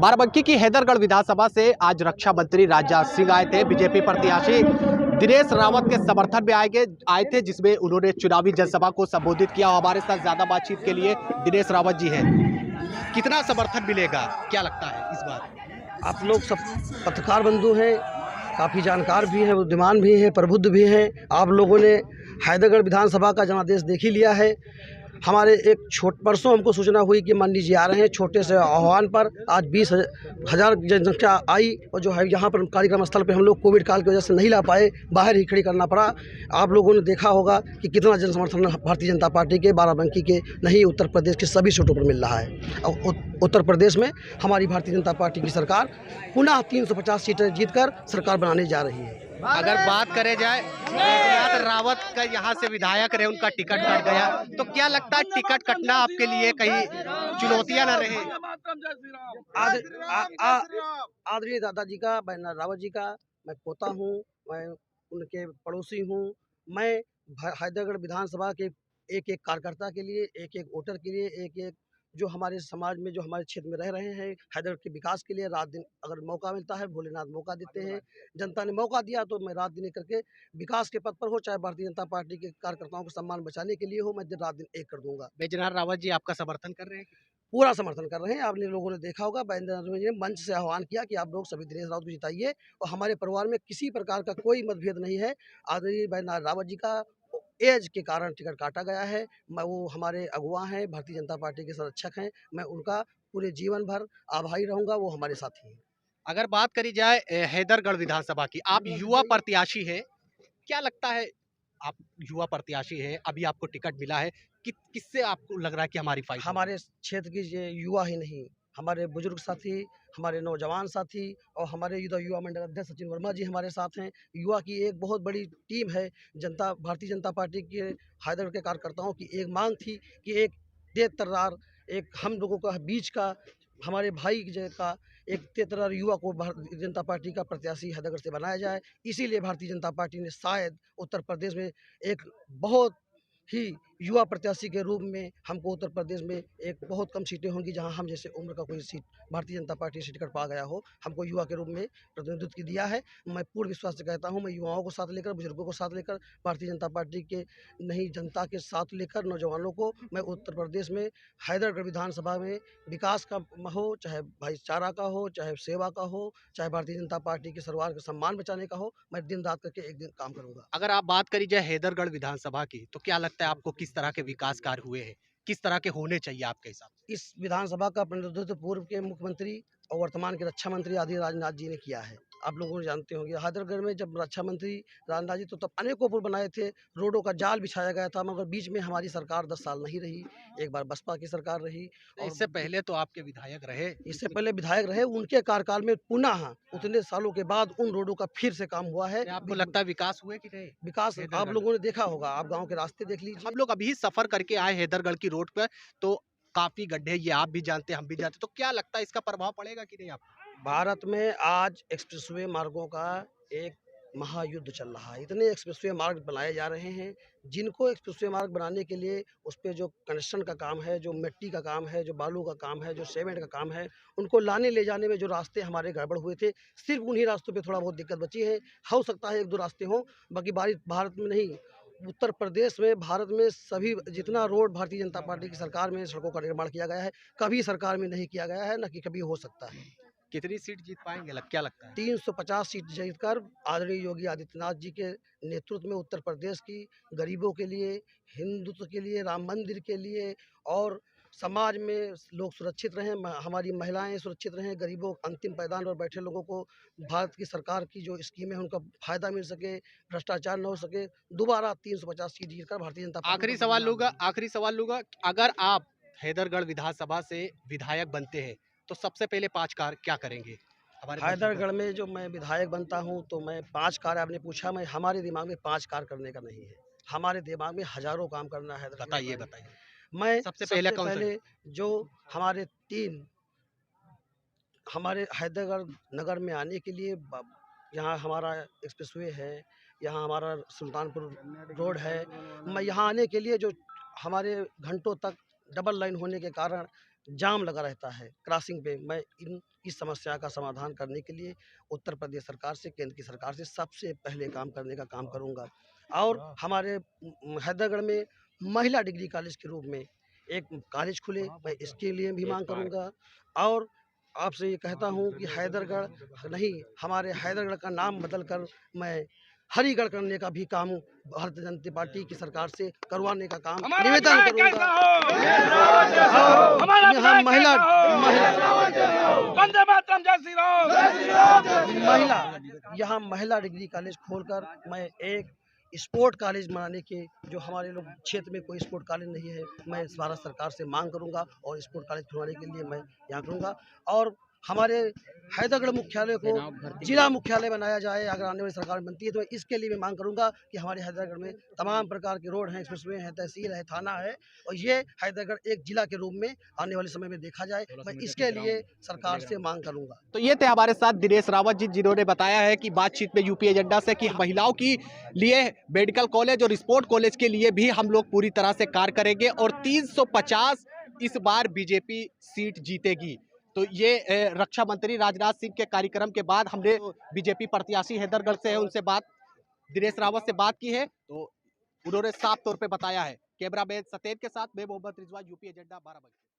बाराबंकी की हैदरगढ़ विधानसभा से आज रक्षा मंत्री राजनाथ सिंह आए थे। बीजेपी प्रत्याशी दिनेश रावत के समर्थन में आए थे, जिसमें उन्होंने चुनावी जनसभा को संबोधित किया। हमारे साथ ज्यादा बातचीत के लिए दिनेश रावत जी हैं। कितना समर्थन मिलेगा, क्या लगता है इस बार? आप लोग सब पत्रकार बंधु हैं, काफ़ी जानकार भी हैं, बुद्धिमान भी हैं, प्रबुद्ध भी हैं। आप लोगों ने हैदरगढ़ विधानसभा का जनादेश देख ही लिया है। हमारे एक परसों हमको सूचना हुई कि मंडी जी आ रहे हैं। छोटे से आह्वान पर आज 20,000 जनसंख्या आई और जो है यहाँ पर कार्यक्रम स्थल पे हम लोग कोविड काल की वजह से नहीं ला पाए, बाहर ही खड़ी करना पड़ा। आप लोगों ने देखा होगा कि कितना जन समर्थन भारतीय जनता पार्टी के बाराबंकी के नहीं उत्तर प्रदेश के सभी सीटों पर मिल रहा है। और उत्तर प्रदेश में हमारी भारतीय जनता पार्टी की सरकार पुनः 350 सीटें जीतकर सरकार बनाने जा रही है। अगर बात करें जाए राजनाथ रावत का यहाँ से विधायक रहे, उनका टिकट कट गया, तो क्या लगता है टिकट कटना आपके लिए कहीं चुनौतियां न रहे? आदरणीय दादाजी का, राजनाथ रावत जी का मैं पोता हूँ, मैं उनके पड़ोसी हूँ। मैं हैदरगढ़ विधानसभा के एक एक कार्यकर्ता के लिए, एक एक वोटर के लिए, एक एक जो हमारे समाज में, जो हमारे क्षेत्र में रह रहे हैं, हैदरगढ़ के विकास के लिए रात दिन अगर मौका मिलता है, भोलेनाथ मौका देते हैं, जनता ने मौका दिया तो मैं रात दिन एक करके विकास के पथ पर हो, चाहे भारतीय जनता पार्टी के कार्यकर्ताओं को सम्मान बचाने के लिए हो, मैं दिन रात दिन एक कर दूंगा। बैजनाथ रावत जी आपका समर्थन कर रहे हैं? पूरा समर्थन कर रहे हैं। आपने लोगों ने देखा होगा, बैजनाथ जी ने मंच से आह्वान किया कि आप लोग सभी दिनेश रावत को जिताइए और हमारे परिवार में किसी प्रकार का कोई मतभेद नहीं है। आदरणीय बैजनाथ रावत जी का एज के कारण टिकट काटा गया है। मैं वो हमारे अगुवा हैं, भारतीय जनता पार्टी के संरक्षक हैं। मैं उनका पूरे जीवन भर आभारी रहूँगा, वो हमारे साथी हैं। अगर बात करी जाए हैदरगढ़ विधानसभा की, आप युवा प्रत्याशी है, क्या लगता है? आप युवा प्रत्याशी है, अभी आपको टिकट मिला है, किससे आपको लग रहा है कि हमारी फाइट? हमारे क्षेत्र की ये युवा ही नहीं, हमारे बुजुर्ग साथी, हमारे नौजवान साथी और हमारे युवा मंडल अध्यक्ष सचिन वर्मा जी हमारे साथ हैं। युवा की एक बहुत बड़ी टीम है। भारतीय जनता पार्टी के हैदरगढ़ के कार्यकर्ताओं की एक मांग थी कि एक तेज तर्रार, एक हम लोगों का बीच का, हमारे भाई का एक तेज तर्रार युवा को भारतीय जनता पार्टी का प्रत्याशी हैदरगढ़ से बनाया जाए। इसीलिए भारतीय जनता पार्टी ने शायद उत्तर प्रदेश में एक बहुत ही युवा प्रत्याशी के रूप में हमको उत्तर प्रदेश में एक बहुत कम सीटें होंगी जहां हम जैसे उम्र का कोई सीट भारतीय जनता पार्टी से टिकट पा गया हो, हमको युवा के रूप में प्रतिनिधित्व दिया है। मैं पूर्ण विश्वास से कहता हूं, मैं युवाओं को साथ लेकर, बुजुर्गों को साथ लेकर, भारतीय जनता पार्टी के नहीं जनता के साथ लेकर, नौजवानों को मैं उत्तर प्रदेश में हैदरगढ़ विधानसभा में विकास का हो, चाहे भाईचारा का हो, चाहे सेवा का हो, चाहे भारतीय जनता पार्टी के सरकार का सम्मान बचाने का हो, मैं दिन रात करके एक दिन काम करूंगा। अगर आप बात करी जाए हैदरगढ़ विधानसभा की, तो क्या लगता है आपको किस तरह के विकास कार्य हुए हैं, किस तरह के होने चाहिए आपके हिसाब से? इस विधानसभा का प्रतिनिधित्व पूर्व के मुख्यमंत्री और वर्तमान के रक्षा मंत्री आदि राजनाथ जी ने किया है। आप लोगों ने जानते होंगे, हैदरगढ़ में जब रक्षा मंत्री राजनाथ जी तो तब अनेकों पुल बनाए थे, रोडों का जाल बिछाया गया था, मगर बीच में हमारी सरकार 10 साल नहीं रही। एक बार बसपा की सरकार रही और इससे पहले तो आपके विधायक रहे। इससे पहले विधायक रहे, उनके कार्यकाल में पुनः उतने सालों के बाद उन रोडों का फिर से काम हुआ है। आपको लगता है विकास हुए कि नहीं? विकास आप लोगों ने देखा होगा, आप गाँव के रास्ते देख लीजिए। हम लोग अभी सफर करके आए हैदरगढ़ की रोड पर, तो काफी गड्ढे, ये आप भी जानते हैं, हम भी जानते हैं, तो क्या लगता है इसका प्रभाव पड़ेगा कि नहीं आपको? भारत में आज एक्सप्रेसवे मार्गों का एक महायुद्ध चल रहा है। इतने एक्सप्रेसवे मार्ग बनाए जा रहे हैं, जिनको एक्सप्रेसवे मार्ग बनाने के लिए उस पे जो कंस्ट्रक्शन का काम है, जो मिट्टी का काम है, जो बालू का काम है, जो सीमेंट का काम है, उनको लाने ले जाने में जो रास्ते हमारे गड़बड़ हुए थे, सिर्फ उन्हीं रास्तों पे थोड़ा बहुत दिक्कत बची है। हो सकता है 1-2 रास्ते हों, बाकी भारत में नहीं, उत्तर प्रदेश में, भारत में सभी जितना रोड भारतीय जनता पार्टी की सरकार में सड़कों का निर्माण किया गया है, कभी सरकार में नहीं किया गया है, न कि कभी हो सकता है। कितनी सीट जीत पाएंगे, क्या लगता है? 350 सीट जीतकर आदरणीय योगी आदित्यनाथ जी के नेतृत्व में उत्तर प्रदेश की गरीबों के लिए, हिंदुत्व के लिए, राम मंदिर के लिए और समाज में लोग सुरक्षित रहें, हमारी महिलाएं सुरक्षित रहें, गरीबों अंतिम पायदान पर बैठे लोगों को भारत की सरकार की जो स्कीमें हैं उनका फायदा मिल सके, भ्रष्टाचार न हो सके। दोबारा 350 सीट जीतकर भारतीय जनता पार्टी आखिरी सवाल लूंगा, अगर आप हैदरगढ़ विधानसभा से विधायक बनते हैं, तो सबसे पहले 5 कार्य क्या करेंगे हमारे? हैदरगढ़ में जो मैं विधायक बनता हूं तो मैं 5 कार्य, आपने पूछा, मैं हमारे दिमाग में 5 कार्य करने का नहीं है, हमारे दिमाग में हज़ारों काम करना है। बताइए। मैं सबसे पहले जो हमारे 3 हमारे हैदरगढ़ नगर में आने के लिए यहाँ हमारा एक्सप्रेसवे है, यहाँ हमारा सुल्तानपुर रोड है। मैं यहाँ आने के लिए जो हमारे घंटों तक डबल लाइन होने के कारण जाम लगा रहता है क्रॉसिंग पे। मैं इस समस्या का समाधान करने के लिए उत्तर प्रदेश सरकार से, केंद्र की सरकार से सबसे पहले काम करने का काम करूँगा। और हमारे हैदरगढ़ में महिला डिग्री कॉलेज के रूप में एक कॉलेज खुले, मैं इसके लिए भी मांग करूँगा। और आपसे ये कहता हूँ कि हैदरगढ़ नहीं, हमारे हैदरगढ़ का नाम बदल कर मैं हरिगढ़ करने का भी काम भारतीय जनता पार्टी की सरकार से करवाने का काम निवेदन करूँगा। और यहाँ महिला डिग्री कॉलेज खोलकर मैं एक स्पोर्ट कॉलेज बनाने के, जो हमारे लोग क्षेत्र में कोई स्पोर्ट कॉलेज नहीं है, मैं इस भारत सरकार से मांग करूंगा और स्पोर्ट कॉलेज खुलवाने के लिए मैं यहाँ करूंगा। और हमारे हैदरगढ़ मुख्यालय को जिला मुख्यालय बनाया जाए अगर आने वाली सरकार बनती है, तो इसके लिए मैं मांग करूंगा कि हमारे हैदरगढ़ में तमाम प्रकार के रोड हैं, एक्सप्रेसवे हैं, तहसील है, थाना है, और ये हैदरगढ़ एक जिला के रूप में आने वाले समय में देखा जाए। मैं इसके लिए सरकार से मांग करूंगा। तो ये थे हमारे साथ दिनेश रावत जी, जिन्होंने बताया है कि बातचीत में यूपी एजेंडा से कि महिलाओं की लिए मेडिकल कॉलेज और स्पोर्ट कॉलेज के लिए भी हम लोग पूरी तरह से कार्य करेंगे और 350 इस बार बीजेपी सीट जीतेगी। तो ये रक्षा मंत्री राजनाथ सिंह के कार्यक्रम के बाद हमने बीजेपी प्रत्याशी हैदरगढ़ से है उनसे बात, दिनेश रावत से बात की है, तो उन्होंने साफ तौर पे बताया है। कैमरामैन सतेन के साथ मैं मोहम्मद रिजवान, यूपी एजेंडा 12 बजे।